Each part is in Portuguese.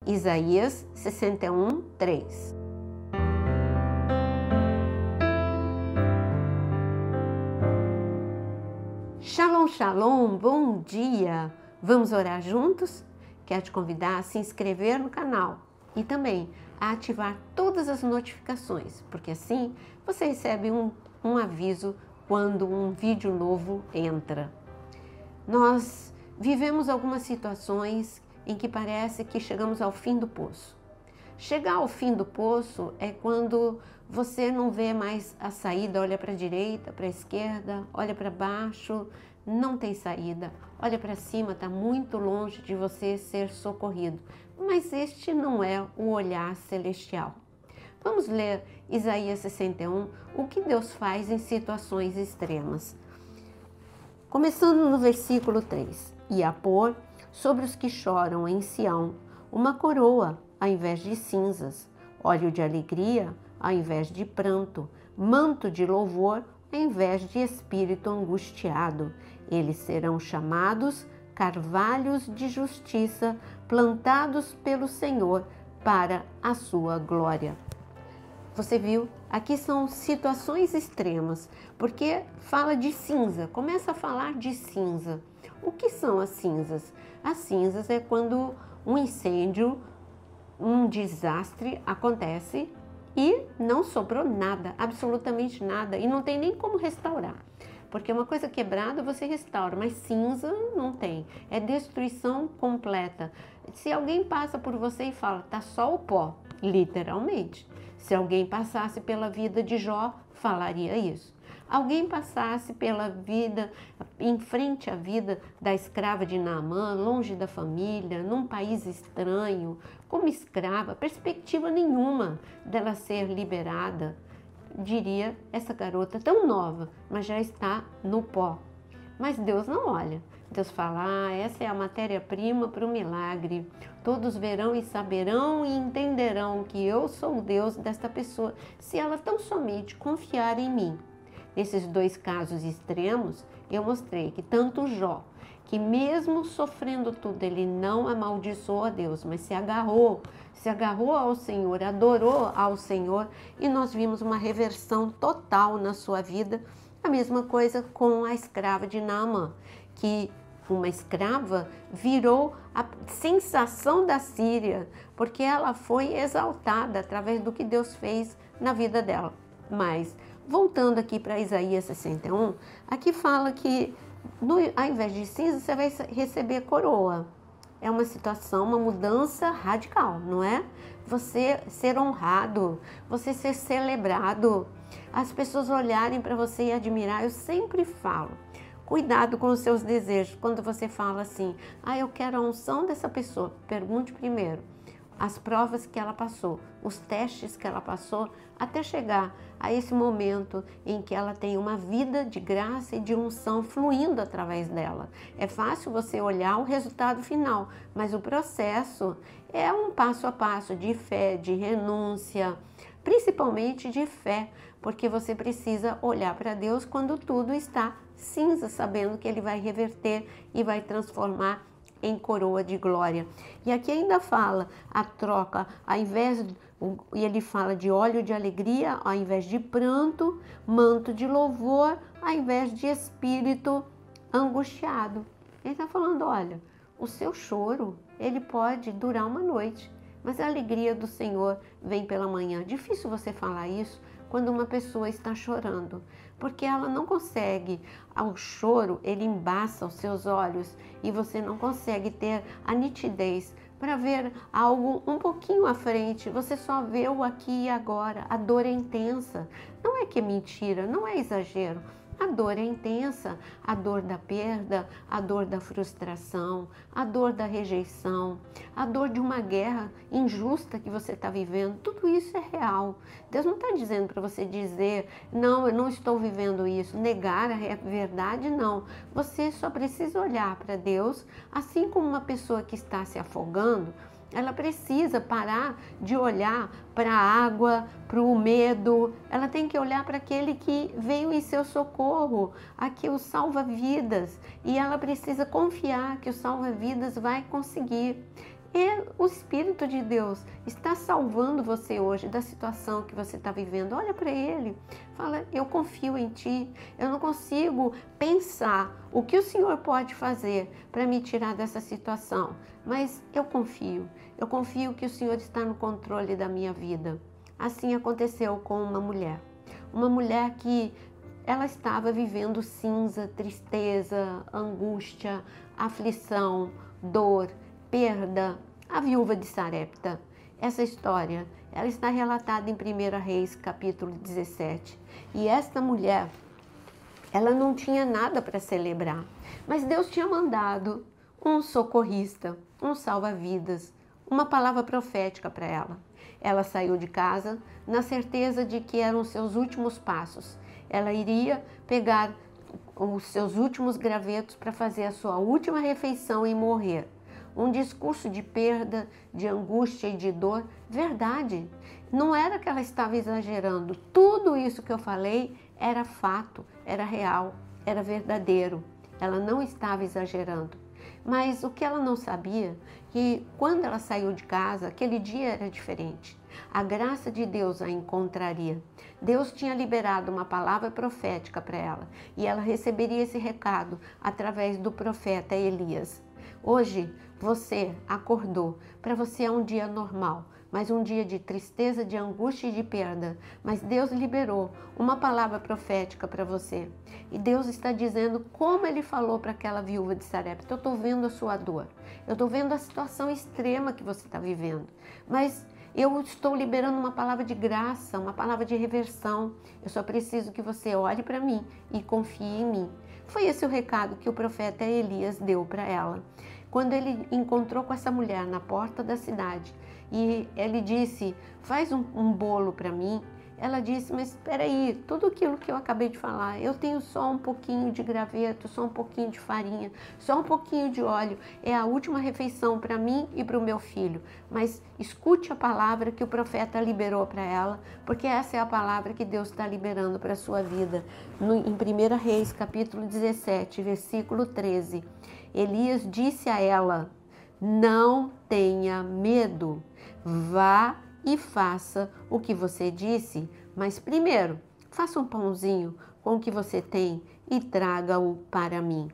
Isaías 61, 3. Shalom, shalom, bom dia! Vamos orar juntos? Quero te convidar a se inscrever no canal e também a ativar todas as notificações, porque assim você recebe um aviso quando um vídeo novo entra. Nós vivemos algumas situações em que parece que chegamos ao fim do poço. Chegar ao fim do poço é quando você não vê mais a saída, olha para a direita, para a esquerda, olha para baixo, não tem saída, olha para cima, está muito longe de você ser socorrido. Mas este não é o olhar celestial. Vamos ler Isaías 61, o que Deus faz em situações extremas. Começando no versículo 3. E a pôr sobre os que choram em Sião uma coroa ao invés de cinzas, óleo de alegria ao invés de pranto, manto de louvor ao invés de espírito angustiado. Eles serão chamados carvalhos de justiça, plantados pelo Senhor para a sua glória. Você viu? Aqui são situações extremas, porque fala de cinza, começa a falar de cinza. O que são as cinzas? As cinzas é quando um incêndio, um desastre acontece e não sobrou nada, absolutamente nada, e não tem nem como restaurar. Porque uma coisa quebrada você restaura, mas cinza não tem. É destruição completa. Se alguém passa por você e fala, tá só o pó, literalmente. Se alguém passasse pela vida de Jó, falaria isso. Alguém passasse pela vida, em frente à vida da escrava de Naamã, longe da família, num país estranho, como escrava, perspectiva nenhuma dela ser liberada, diria, essa garota tão nova, mas já está no pó. Mas Deus não olha. Deus fala, essa é a matéria-prima para o milagre. Todos verão e saberão e entenderão que eu sou o Deus desta pessoa, se ela tão somente confiar em mim. Nesses dois casos extremos, eu mostrei que tanto Jó, que mesmo sofrendo tudo, ele não amaldiçoou a Deus, mas se agarrou ao Senhor, adorou ao Senhor, e nós vimos uma reversão total na sua vida. A mesma coisa com a escrava de Naamã, que uma escrava virou a sensação da Síria, porque ela foi exaltada através do que Deus fez na vida dela. Mas, voltando aqui para Isaías 61, aqui fala que ao invés de cinza você vai receber coroa. É uma situação, uma mudança radical, não é? Você ser honrado, você ser celebrado, as pessoas olharem para você e admirar. Eu sempre falo, cuidado com os seus desejos. Quando você fala assim, eu quero a unção dessa pessoa, pergunte primeiro as provas que ela passou, os testes que ela passou, até chegar a esse momento em que ela tem uma vida de graça e de unção fluindo através dela. É fácil você olhar o resultado final, mas o processo é um passo a passo de fé, de renúncia, principalmente de fé, porque você precisa olhar para Deus quando tudo está cinza, sabendo que Ele vai reverter e vai transformar em coroa de glória. E aqui ainda fala a troca, e ele fala de óleo de alegria ao invés de pranto, manto de louvor ao invés de espírito angustiado. Ele está falando, olha, o seu choro, ele pode durar uma noite, mas a alegria do Senhor vem pela manhã. Difícil você falar isso quando uma pessoa está chorando, porque ela não consegue, o choro, ele embaça os seus olhos e você não consegue ter a nitidez para ver algo um pouquinho à frente, você só vê o aqui e agora. A dor é intensa, não é que é mentira, não é exagero. A dor é intensa, a dor da perda, a dor da frustração, a dor da rejeição, a dor de uma guerra injusta que você está vivendo, tudo isso é real. Deus não está dizendo para você dizer, não, eu não estou vivendo isso, negar a verdade, não. Você só precisa olhar para Deus, assim como uma pessoa que está se afogando, ela precisa parar de olhar para a água, para o medo. Ela tem que olhar para aquele que veio em seu socorro, aqui o salva-vidas. E ela precisa confiar que o salva-vidas vai conseguir. E o Espírito de Deus está salvando você hoje da situação que você está vivendo. Olha para Ele, fala, eu confio em Ti, eu não consigo pensar o que o Senhor pode fazer para me tirar dessa situação, mas eu confio que o Senhor está no controle da minha vida. Assim aconteceu com uma mulher que ela estava vivendo cinza, tristeza, angústia, aflição, dor, perda, a viúva de Sarepta. Essa história, ela está relatada em 1 Reis, capítulo 17. E esta mulher, ela não tinha nada para celebrar, mas Deus tinha mandado um socorrista, um salva-vidas, uma palavra profética para ela. Ela saiu de casa na certeza de que eram os seus últimos passos. Ela iria pegar os seus últimos gravetos para fazer a sua última refeição e morrer. Um discurso de perda, de angústia e de dor, verdade. Não era que ela estava exagerando. Tudo isso que eu falei era fato, era real, era verdadeiro. Ela não estava exagerando. Mas o que ela não sabia, que quando ela saiu de casa, aquele dia era diferente. A graça de Deus a encontraria. Deus tinha liberado uma palavra profética para ela e ela receberia esse recado através do profeta Elias. Hoje você acordou, para você é um dia normal, mas um dia de tristeza, de angústia e de perda. Mas Deus liberou uma palavra profética para você. E Deus está dizendo como Ele falou para aquela viúva de Sarepta. Eu estou vendo a sua dor, eu estou vendo a situação extrema que você está vivendo, mas eu estou liberando uma palavra de graça, uma palavra de reversão. Eu só preciso que você olhe para mim e confie em mim. Foi esse o recado que o profeta Elias deu para ela. Quando ele encontrou com essa mulher na porta da cidade e ele disse, faz um bolo para mim, ela disse, mas espera aí, tudo aquilo que eu acabei de falar, eu tenho só um pouquinho de graveto, só um pouquinho de farinha, só um pouquinho de óleo, é a última refeição para mim e para o meu filho. Mas escute a palavra que o profeta liberou para ela, porque essa é a palavra que Deus está liberando para a sua vida. Em 1 Reis, capítulo 17, versículo 13, Elias disse a ela, não tenha medo, vá e faça o que você disse, mas primeiro, faça um pãozinho com o que você tem e traga-o para mim.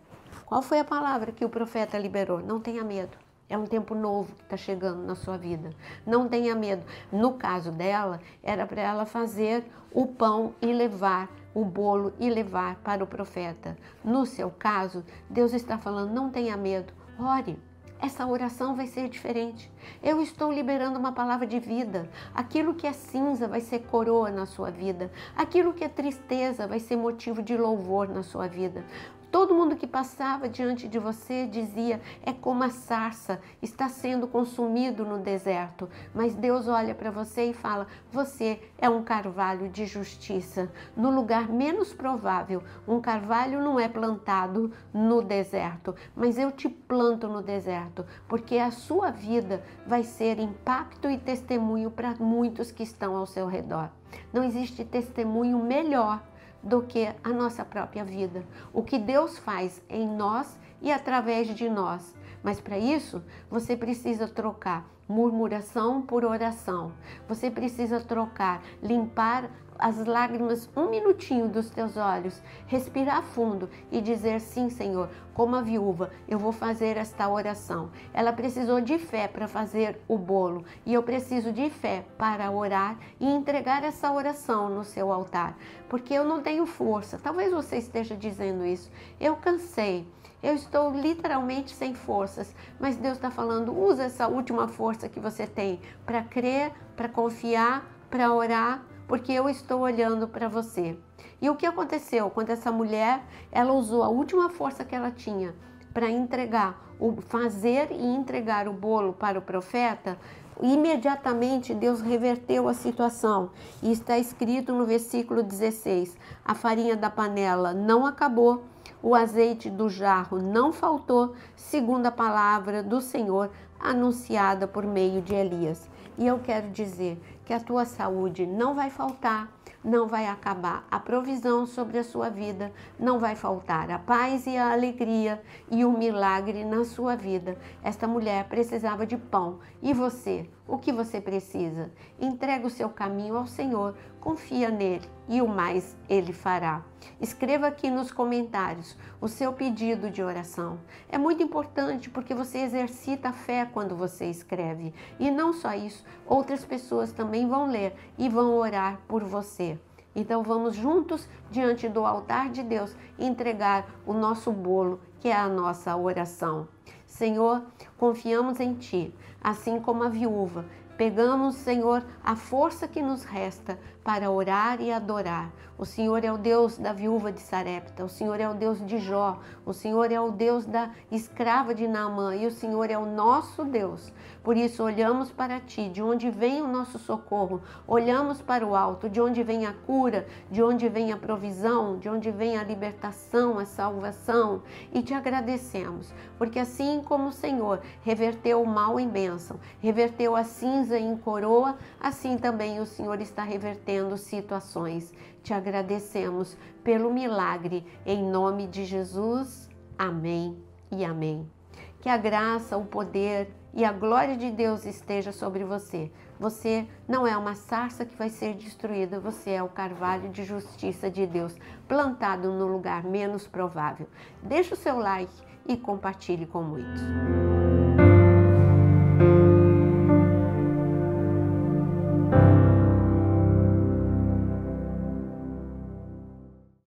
Qual foi a palavra que o profeta liberou? Não tenha medo. É um tempo novo que está chegando na sua vida. Não tenha medo. No caso dela, era para ela fazer o pão e levar o bolo e levar para o profeta. No seu caso, Deus está falando, não tenha medo, ore. Essa oração vai ser diferente. Eu estou liberando uma palavra de vida. Aquilo que é cinza vai ser coroa na sua vida. Aquilo que é tristeza vai ser motivo de louvor na sua vida. Todo mundo que passava diante de você dizia, é como a sarça, está sendo consumido no deserto. Mas Deus olha para você e fala, você é um carvalho de justiça. No lugar menos provável, um carvalho não é plantado no deserto, mas eu te planto no deserto, porque a sua vida vai ser impacto e testemunho para muitos que estão ao seu redor. Não existe testemunho melhor do que a nossa própria vida. O que Deus faz em nós e através de nós. Mas para isso, você precisa trocar murmuração por oração. Você precisa trocar, limpar as lágrimas um minutinho dos teus olhos, respirar fundo e dizer, sim, Senhor, como a viúva, eu vou fazer esta oração. Ela precisou de fé para fazer o bolo e eu preciso de fé para orar e entregar essa oração no seu altar, porque eu não tenho força. Talvez você esteja dizendo isso. Eu cansei. Eu estou literalmente sem forças, mas Deus está falando, usa essa última força que você tem para crer, para confiar, para orar, porque eu estou olhando para você. E o que aconteceu quando essa mulher, ela usou a última força que ela tinha para fazer e entregar o bolo para o profeta? Imediatamente Deus reverteu a situação e está escrito no versículo 16, a farinha da panela não acabou, o azeite do jarro não faltou, segundo a palavra do Senhor anunciada por meio de Elias. E eu quero dizer que a tua saúde não vai faltar, não vai acabar a provisão sobre a sua vida, não vai faltar a paz e a alegria e o milagre na sua vida. Esta mulher precisava de pão. E você? O que você precisa? Entrega o seu caminho ao Senhor, confia nele e o mais ele fará. Escreva aqui nos comentários o seu pedido de oração. É muito importante porque você exercita a fé quando você escreve. E não só isso, outras pessoas também vão ler e vão orar por você. Então vamos juntos diante do altar de Deus entregar o nosso bolo, que é a nossa oração. Senhor, confiamos em Ti, assim como a viúva. Pegamos, Senhor, a força que nos resta para orar e adorar. O Senhor é o Deus da viúva de Sarepta, o Senhor é o Deus de Jó, o Senhor é o Deus da escrava de Naamã e o Senhor é o nosso Deus. Por isso olhamos para Ti, de onde vem o nosso socorro, olhamos para o alto, de onde vem a cura, de onde vem a provisão, de onde vem a libertação, a salvação, e Te agradecemos, porque assim como o Senhor reverteu o mal em bênção, reverteu a cinza em coroa, assim também o Senhor está revertendo situações. Te agradecemos pelo milagre, em nome de Jesus. Amém e amém. Que a graça, o poder e a glória de Deus esteja sobre você. Você não é uma sarça que vai ser destruída, você é o carvalho de justiça de Deus, plantado no lugar menos provável. Deixe o seu like e compartilhe com muitos.